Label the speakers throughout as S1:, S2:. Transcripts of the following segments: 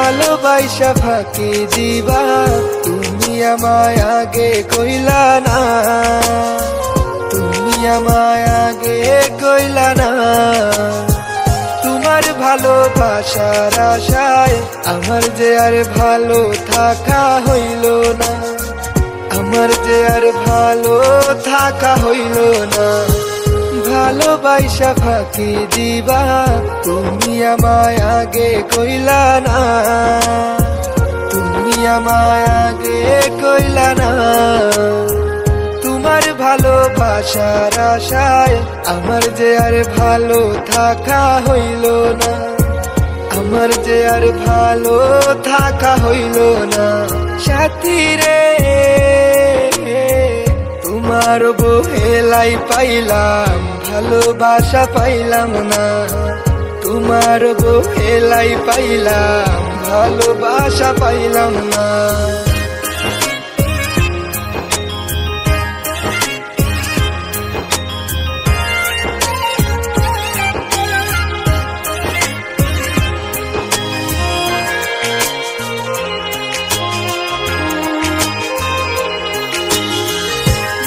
S1: ভালোবাসা ফাঁকি দিবা তুমি আমায় আগে কইলা না, তুমি আমায় আগে কইলা না। তোমার ভালোবাসার আশায় আমার যে আর ভালো থাকা হইল না, আমার যে আর ভালো থাকা হইল না। ভালোবাসা ফাঁকি দিবা তুমি আমায় আগে কইলা না, তুমি আমায় আগে কইলা না। তোমার ভালোবাসার আশায় আমার যে আর ভালো থাকা হইল না, আমার যে আর ভালো থাকা হইল না। সাথী রে তোমার বহেলাই পাইলাম ভালোবাসা পাইলাম না, তোমার বহেলাই পাইলাম ভালোবাসা পাইলাম না।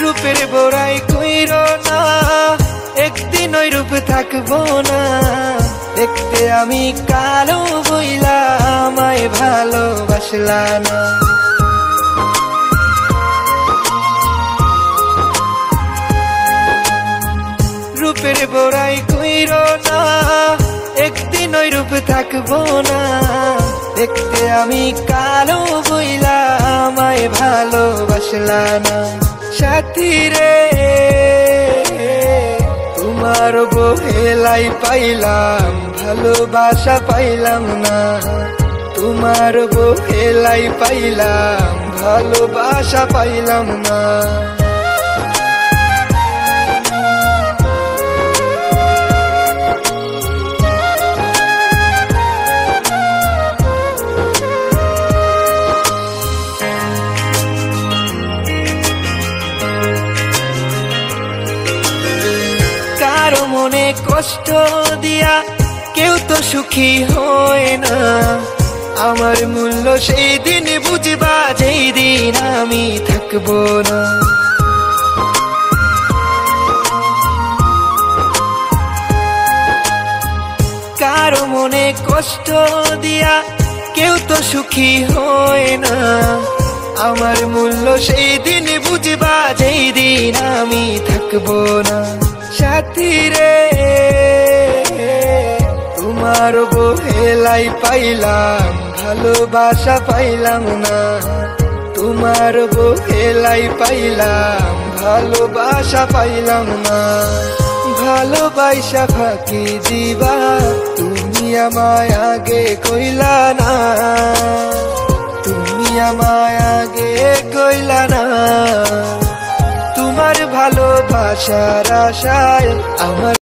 S1: রূপের বড়াই কইর না, একদিন ওই রূপ থাকবো না। দেখতে আমি কালো বইলা আমায় ভালোবাসলা না। রূপের বড়াই কইর না, একদিন ওই রূপ থাকবো না। দেখতে আমি কালো বইলা আমায় ভালোবাসলা না। সাথী রে তোমার বহেলাই পাইলাম ভালোবাসা পাইলাম না, তোমার বহেলাই পাইলাম ভালোবাসা পাইলাম না। কারো মনে কষ্ট দিয়া কেউ তো সুখী হয় না, আমার মূল্য সেই দিন বুঝবা যেই দিন আমি থাকবো না। কারো মনে কষ্ট দিয়া কেউ তো সুখী হয় না, আমার মূল্য সেই দিন বুঝবা যেই দিন আমি থাকবো না। সাথী রে তোমার বহেলাই পাইলাম ভালোবাসা পাইলাম না, তোমার বহেলাই পাইলাম ভালোবাসা পাইলাম না। ভালোবাসা ফাঁকি দিবা তুমি আমায় আগে কইলা না, তুমি আমায় আগে কইলা না। তোমার ভালোবাসার আশায় আমার